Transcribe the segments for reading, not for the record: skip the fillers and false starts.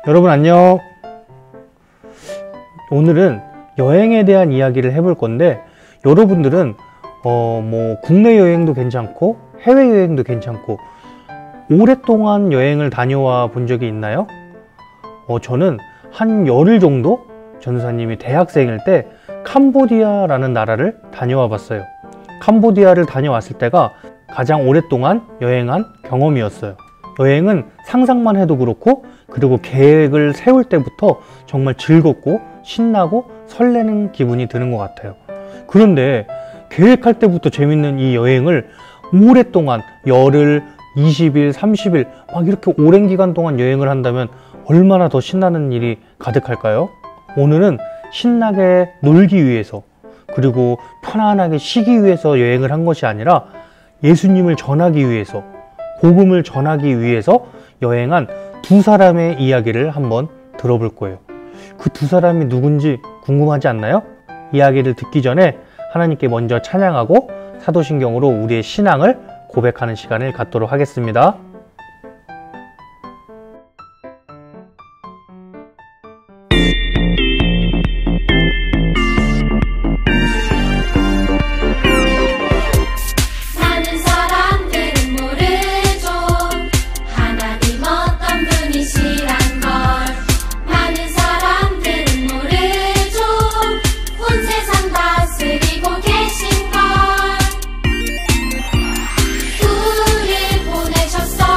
여러분 안녕. 오늘은 여행에 대한 이야기를 해볼 건데, 여러분들은 국내 여행도 괜찮고 해외 여행도 괜찮고 오랫동안 여행을 다녀와 본 적이 있나요? 저는 한 열흘 정도 전도사님이 대학생일 때 캄보디아라는 나라를 다녀와 봤어요. 캄보디아를 다녀왔을 때가 가장 오랫동안 여행한 경험이었어요. 여행은 상상만 해도 그렇고, 그리고 계획을 세울 때부터 정말 즐겁고 신나고 설레는 기분이 드는 것 같아요. 그런데 계획할 때부터 재밌는 이 여행을 오랫동안 열흘, 20일, 30일 막 이렇게 오랜 기간 동안 여행을 한다면 얼마나 더 신나는 일이 가득할까요? 오늘은 신나게 놀기 위해서, 그리고 편안하게 쉬기 위해서 여행을 한 것이 아니라 예수님을 전하기 위해서, 복음을 전하기 위해서 여행한 두 사람의 이야기를 한번 들어볼 거예요. 그 두 사람이 누군지 궁금하지 않나요? 이야기를 듣기 전에 하나님께 먼저 찬양하고 사도신경으로 우리의 신앙을 고백하는 시간을 갖도록 하겠습니다. 우릴 보내셨어.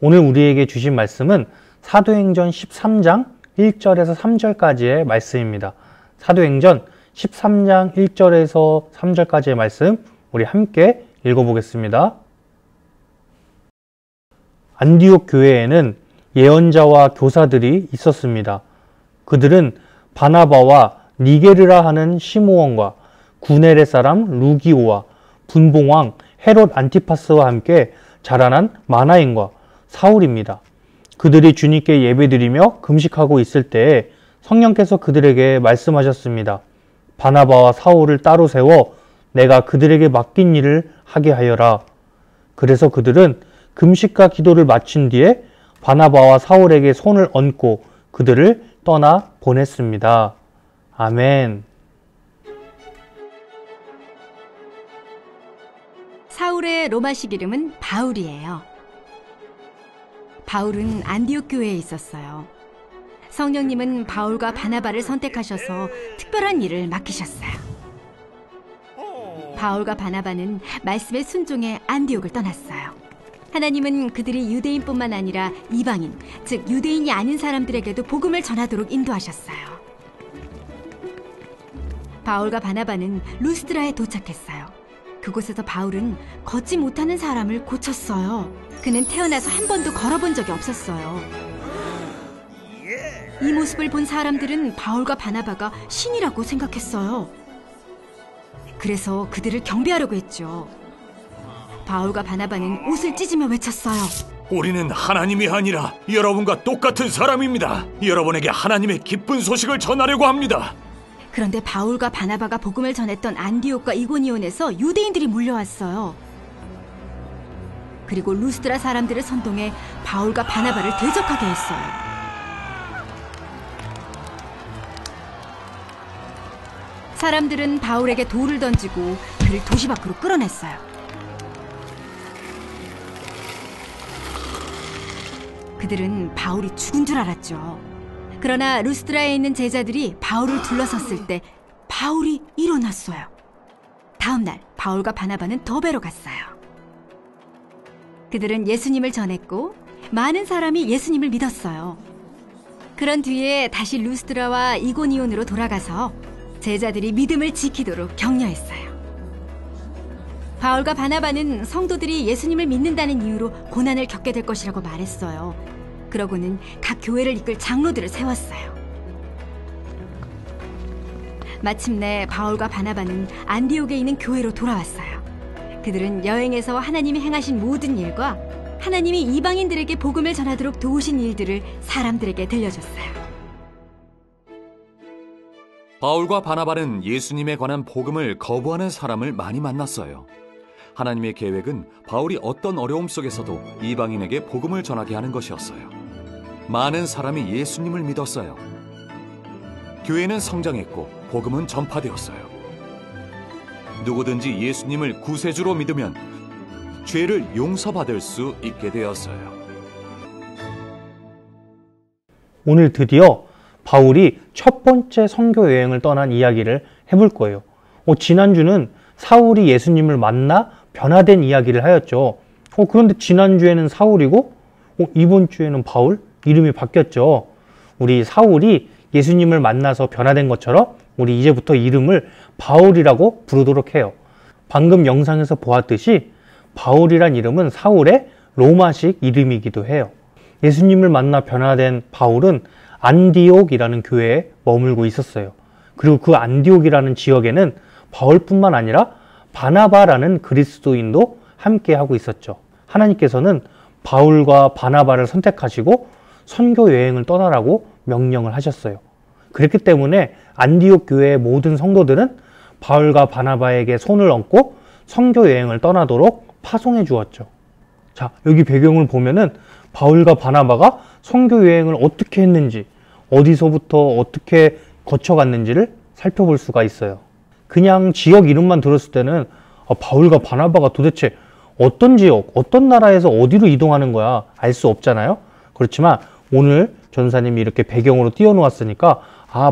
오늘 우리에게 주신 말씀은 사도행전 13장 1절에서 3절까지의 말씀입니다. 사도행전 13장 1절에서 3절까지의 말씀 우리 함께 읽어보겠습니다. 안디옥 교회에는 예언자와 교사들이 있었습니다. 그들은 바나바와 니게르라 하는 시므온과 구네레 사람 루기오와 분봉왕 헤롯 안티파스와 함께 자라난 마나인과 사울입니다. 그들이 주님께 예배드리며 금식하고 있을 때에 성령께서 그들에게 말씀하셨습니다. 바나바와 사울을 따로 세워 내가 그들에게 맡긴 일을 하게 하여라. 그래서 그들은 금식과 기도를 마친 뒤에 바나바와 사울에게 손을 얹고 그들을 떠나 보냈습니다. 아멘. 사울의 로마식 이름은 바울이에요. 바울은 안디옥 교회에 있었어요. 성령님은 바울과 바나바를 선택하셔서 특별한 일을 맡기셨어요. 바울과 바나바는 말씀에 순종해 안디옥을 떠났어요. 하나님은 그들이 유대인뿐만 아니라 이방인, 즉 유대인이 아닌 사람들에게도 복음을 전하도록 인도하셨어요. 바울과 바나바는 루스드라에 도착했어요. 그곳에서 바울은 걷지 못하는 사람을 고쳤어요. 그는 태어나서 한 번도 걸어본 적이 없었어요. 이 모습을 본 사람들은 바울과 바나바가 신이라고 생각했어요. 그래서 그들을 경배하려고 했죠. 바울과 바나바는 옷을 찢으며 외쳤어요. 우리는 하나님이 아니라 여러분과 똑같은 사람입니다. 여러분에게 하나님의 기쁜 소식을 전하려고 합니다. 그런데 바울과 바나바가 복음을 전했던 안디옥과 이고니온에서 유대인들이 몰려왔어요. 그리고 루스드라 사람들을 선동해 바울과 바나바를 대적하게 했어요. 사람들은 바울에게 돌을 던지고 그를 도시 밖으로 끌어냈어요. 그들은 바울이 죽은 줄 알았죠. 그러나 루스드라에 있는 제자들이 바울을 둘러섰을 때 바울이 일어났어요. 다음 날 바울과 바나바는 더베로 갔어요. 그들은 예수님을 전했고 많은 사람이 예수님을 믿었어요. 그런 뒤에 다시 루스드라와 이고니온으로 돌아가서 제자들이 믿음을 지키도록 격려했어요. 바울과 바나바는 성도들이 예수님을 믿는다는 이유로 고난을 겪게 될 것이라고 말했어요. 그러고는 각 교회를 이끌 장로들을 세웠어요. 마침내 바울과 바나바는 안디옥에 있는 교회로 돌아왔어요. 그들은 여행에서 하나님이 행하신 모든 일과 하나님이 이방인들에게 복음을 전하도록 도우신 일들을 사람들에게 들려줬어요. 바울과 바나바는 예수님에 관한 복음을 거부하는 사람을 많이 만났어요. 하나님의 계획은 바울이 어떤 어려움 속에서도 이방인에게 복음을 전하게 하는 것이었어요. 많은 사람이 예수님을 믿었어요. 교회는 성장했고 복음은 전파되었어요. 누구든지 예수님을 구세주로 믿으면 죄를 용서받을 수 있게 되었어요. 오늘 드디어 바울이 첫 번째 선교 여행을 떠난 이야기를 해볼 거예요. 지난주는 사울이 예수님을 만나 변화된 이야기를 하였죠. 그런데 지난주에는 사울이고 이번 주에는 바울? 이름이 바뀌었죠. 우리 사울이 예수님을 만나서 변화된 것처럼 우리 이제부터 이름을 바울이라고 부르도록 해요. 방금 영상에서 보았듯이 바울이란 이름은 사울의 로마식 이름이기도 해요. 예수님을 만나 변화된 바울은 안디옥이라는 교회에 머물고 있었어요. 그리고 그 안디옥이라는 지역에는 바울뿐만 아니라 바나바라는 그리스도인도 함께 하고 있었죠. 하나님께서는 바울과 바나바를 선택하시고 선교 여행을 떠나라고 명령을 하셨어요. 그렇기 때문에 안디옥 교회의 모든 성도들은 바울과 바나바에게 손을 얹고 선교 여행을 떠나도록 파송해 주었죠. 자, 여기 배경을 보면은 바울과 바나바가 선교 여행을 어떻게 했는지, 어디서부터 어떻게 거쳐갔는지를 살펴볼 수가 있어요. 그냥 지역 이름만 들었을 때는 바울과 바나바가 도대체 어떤 지역, 어떤 나라에서 어디로 이동하는 거야 알 수 없잖아요. 그렇지만 오늘 전사님이 이렇게 배경으로 띄워놓았으니까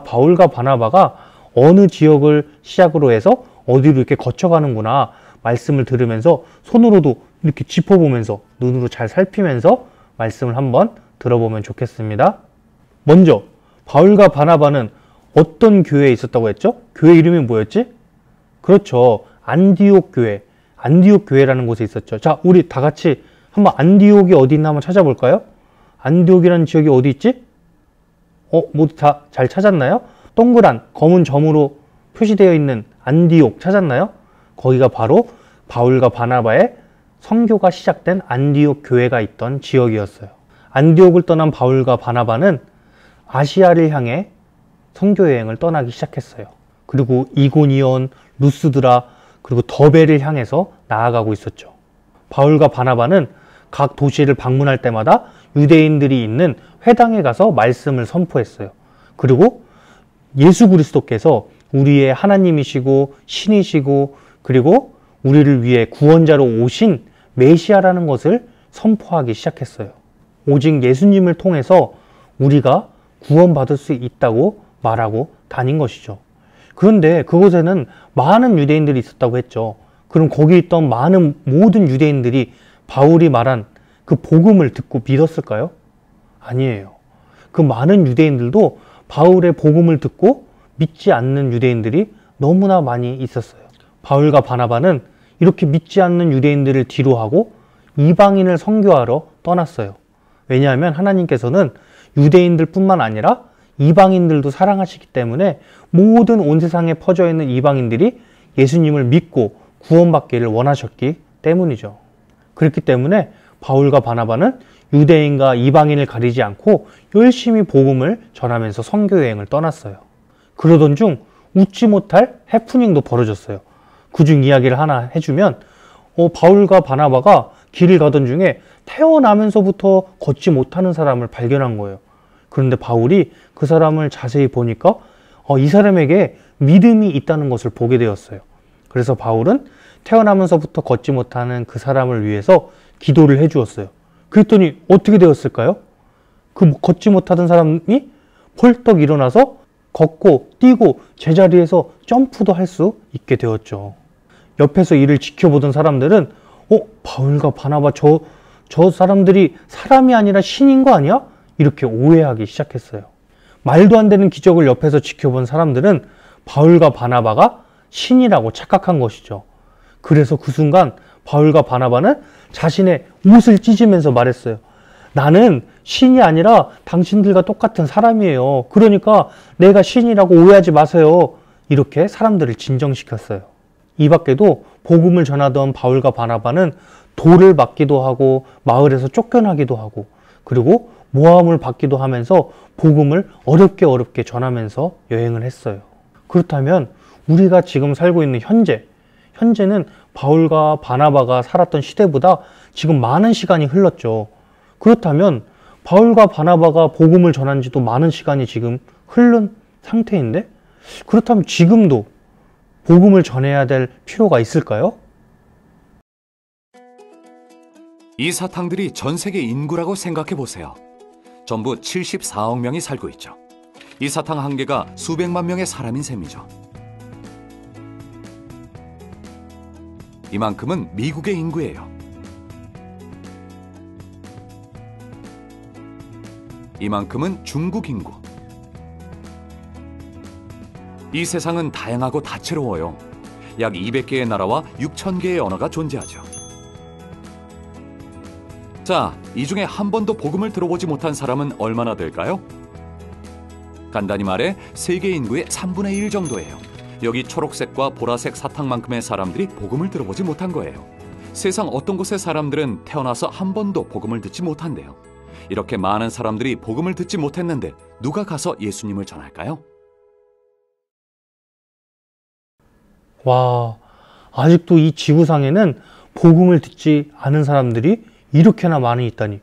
바울과 바나바가 어느 지역을 시작으로 해서 어디로 이렇게 거쳐가는구나 말씀을 들으면서 손으로도 이렇게 짚어보면서 눈으로 잘 살피면서 말씀을 한번 들어보면 좋겠습니다. 먼저 바울과 바나바는 어떤 교회에 있었다고 했죠? 교회 이름이 뭐였지? 그렇죠. 안디옥 교회. 안디옥 교회라는 곳에 있었죠. 자, 우리 다 같이 한번 안디옥이 어디 있나 한번 찾아볼까요? 안디옥이라는 지역이 어디 있지? 모두 다 잘 찾았나요? 동그란 검은 점으로 표시되어 있는 안디옥 찾았나요? 거기가 바로 바울과 바나바의 선교가 시작된 안디옥 교회가 있던 지역이었어요. 안디옥을 떠난 바울과 바나바는 아시아를 향해 선교 여행을 떠나기 시작했어요. 그리고 이고니온, 루스드라, 그리고 더베를 향해서 나아가고 있었죠. 바울과 바나바는 각 도시를 방문할 때마다 유대인들이 있는 회당에 가서 말씀을 선포했어요. 그리고 예수 그리스도께서 우리의 하나님이시고 신이시고 그리고 우리를 위해 구원자로 오신 메시아라는 것을 선포하기 시작했어요. 오직 예수님을 통해서 우리가 구원받을 수 있다고 말하고 다닌 것이죠. 그런데 그곳에는 많은 유대인들이 있었다고 했죠. 그럼 거기 있던 모든 유대인들이 바울이 말한 그 복음을 듣고 믿었을까요? 아니에요. 그 많은 유대인들도 바울의 복음을 듣고 믿지 않는 유대인들이 너무나 많이 있었어요. 바울과 바나바는 이렇게 믿지 않는 유대인들을 뒤로하고 이방인을 선교하러 떠났어요. 왜냐하면 하나님께서는 유대인들 뿐만 아니라 이방인들도 사랑하시기 때문에 모든 온 세상에 퍼져 있는 이방인들이 예수님을 믿고 구원받기를 원하셨기 때문이죠. 그렇기 때문에 바울과 바나바는 유대인과 이방인을 가리지 않고 열심히 복음을 전하면서 선교 여행을 떠났어요. 그러던 중 웃지 못할 해프닝도 벌어졌어요. 그중 이야기를 하나 해주면 바울과 바나바가 길을 가던 중에 태어나면서부터 걷지 못하는 사람을 발견한 거예요. 그런데 바울이 그 사람을 자세히 보니까 이 사람에게 믿음이 있다는 것을 보게 되었어요. 그래서 바울은 태어나면서부터 걷지 못하는 그 사람을 위해서 기도를 해주었어요. 그랬더니 어떻게 되었을까요? 그 걷지 못하던 사람이 펄떡 일어나서 걷고 뛰고 제자리에서 점프도 할 수 있게 되었죠. 옆에서 이를 지켜보던 사람들은 바울과 바나바 저 사람들이 사람이 아니라 신인 거 아니야? 이렇게 오해하기 시작했어요. 말도 안 되는 기적을 옆에서 지켜본 사람들은 바울과 바나바가 신이라고 착각한 것이죠. 그래서 그 순간 바울과 바나바는 자신의 옷을 찢으면서 말했어요. 나는 신이 아니라 당신들과 똑같은 사람이에요. 그러니까 내가 신이라고 오해하지 마세요. 이렇게 사람들을 진정시켰어요. 이 밖에도 복음을 전하던 바울과 바나바는 돌을 맞기도 하고 마을에서 쫓겨나기도 하고 그리고 모함을 받기도 하면서 복음을 어렵게 전하면서 여행을 했어요. 그렇다면 우리가 지금 살고 있는 현재는 바울과 바나바가 살았던 시대보다 지금 많은 시간이 흘렀죠. 그렇다면 바울과 바나바가 복음을 전한 지도 많은 시간이 지금 흐른 상태인데 그렇다면 지금도 복음을 전해야 될 필요가 있을까요? 이 사탕들이 전 세계 인구라고 생각해 보세요. 전부 74억 명이 살고 있죠. 이 사탕 한 개가 수백만 명의 사람인 셈이죠. 이만큼은 미국의 인구예요. 이만큼은 중국 인구. 이 세상은 다양하고 다채로워요. 약 200개의 나라와 6,000개의 언어가 존재하죠. 자, 이 중에 한 번도 복음을 들어보지 못한 사람은 얼마나 될까요? 간단히 말해 세계 인구의 3분의 1 정도예요. 여기 초록색과 보라색 사탕만큼의 사람들이 복음을 들어보지 못한 거예요. 세상 어떤 곳의 사람들은 태어나서 한 번도 복음을 듣지 못한대요. 이렇게 많은 사람들이 복음을 듣지 못했는데 누가 가서 예수님을 전할까요? 와, 아직도 이 지구상에는 복음을 듣지 않은 사람들이 이렇게나 많이 있다니.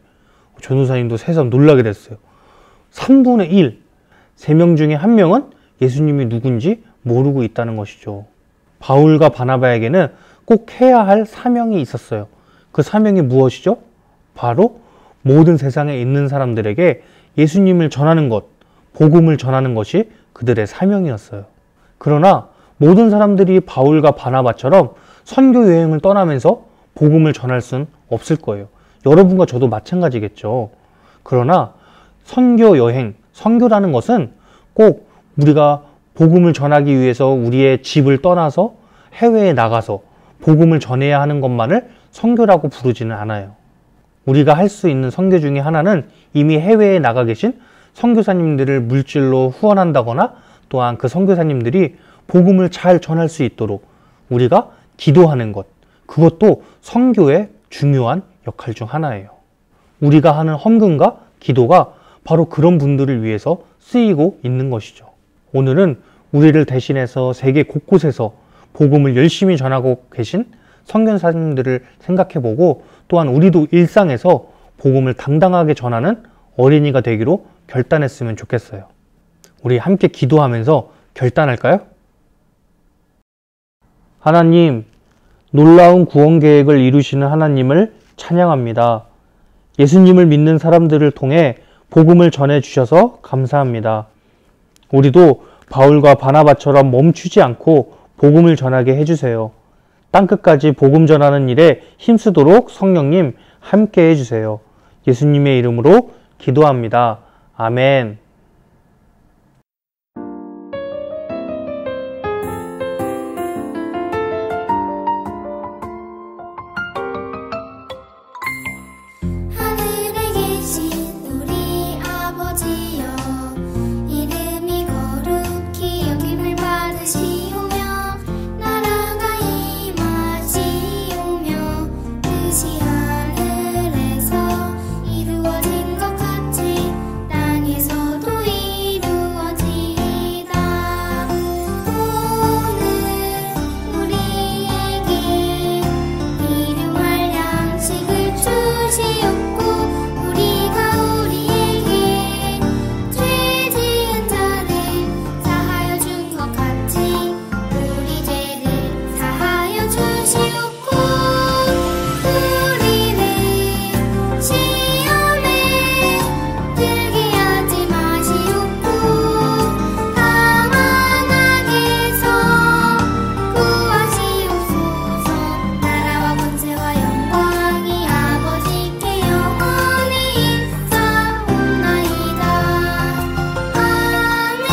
전도사님도 새삼 놀라게 됐어요. 3분의 1, 3명 중에 1명은 예수님이 누군지 모르고 있다는 것이죠. 바울과 바나바에게는 꼭 해야 할 사명이 있었어요. 그 사명이 무엇이죠? 바로 모든 세상에 있는 사람들에게 예수님을 전하는 것, 복음을 전하는 것이 그들의 사명이었어요. 그러나 모든 사람들이 바울과 바나바처럼 선교 여행을 떠나면서 복음을 전할 수는 없을 거예요. 여러분과 저도 마찬가지겠죠. 그러나 선교 여행, 선교라는 것은 꼭 우리가 복음을 전하기 위해서 우리의 집을 떠나서 해외에 나가서 복음을 전해야 하는 것만을 선교라고 부르지는 않아요. 우리가 할 수 있는 선교 중에 하나는 이미 해외에 나가 계신 선교사님들을 물질로 후원한다거나 또한 그 선교사님들이 복음을 잘 전할 수 있도록 우리가 기도하는 것, 그것도 선교의 중요한 역할 중 하나예요. 우리가 하는 헌금과 기도가 바로 그런 분들을 위해서 쓰이고 있는 것이죠. 오늘은 우리를 대신해서 세계 곳곳에서 복음을 열심히 전하고 계신 선교사님들을 생각해보고 또한 우리도 일상에서 복음을 당당하게 전하는 어린이가 되기로 결단했으면 좋겠어요. 우리 함께 기도하면서 결단할까요? 하나님, 놀라운 구원 계획을 이루시는 하나님을 찬양합니다. 예수님을 믿는 사람들을 통해 복음을 전해 주셔서 감사합니다. 우리도 바울과 바나바처럼 멈추지 않고 복음을 전하게 해주세요. 땅끝까지 복음 전하는 일에 힘쓰도록 성령님 함께 해주세요. 예수님의 이름으로 기도합니다. 아멘. 하늘에 계신 우리 아버지여, 이름이 거룩히 여김을 받으시오며 나라가 임하시오며 뜻이 하늘에서 이루어진 것 같이 땅에서도 이루어지이다. 오늘 우리에게 일용할 양식을 주시옵고 우리가 우리에게 죄 지은 자를 사하여 준 것 같이 우리 죄를 사하여 주시옵고 우리를 시험에 들게 하지 마시옵고 다만 악에서 구하시옵소서. 나라와 권세와 영광이 아버지께 영원히 있사옵나이다. 아멘.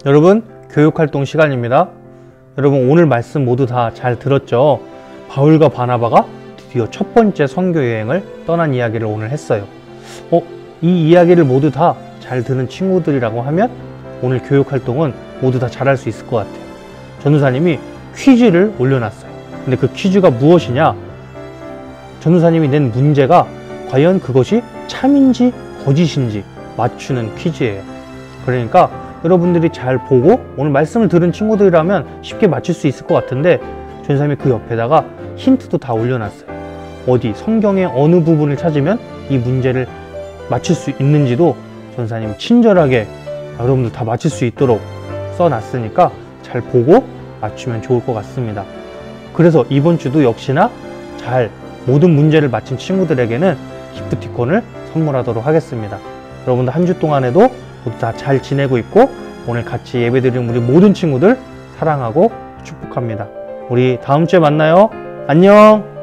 여러분, 교육활동 시간입니다. 여러분, 오늘 말씀 모두 다 잘 들었죠? 바울과 바나바가 드디어 첫 번째 선교 여행을 떠난 이야기를 오늘 했어요. 이 이야기를 모두 다 잘 들은 친구들이라고 하면 오늘 교육활동은 모두 다 잘할 수 있을 것 같아요. 전도사님이 퀴즈를 올려놨어요. 근데 그 퀴즈가 무엇이냐? 전도사님이 낸 문제가 과연 그것이 참인지 거짓인지 맞추는 퀴즈예요. 그러니까 여러분들이 잘 보고 오늘 말씀을 들은 친구들이라면 쉽게 맞출 수 있을 것 같은데 전도사님이 그 옆에다가 힌트도 다 올려놨어요. 어디 성경의 어느 부분을 찾으면 이 문제를 맞출 수 있는지도 전도사님이 친절하게 여러분들 다 맞출 수 있도록 써놨으니까 잘 보고 맞추면 좋을 것 같습니다. 그래서 이번 주도 역시나 잘 모든 문제를 맞힌 친구들에게는 기프티콘을 선물하도록 하겠습니다. 여러분들 한 주 동안에도 모두 다 잘 지내고 있고 오늘 같이 예배드리는 우리 모든 친구들 사랑하고 축복합니다. 우리 다음 주에 만나요. 안녕.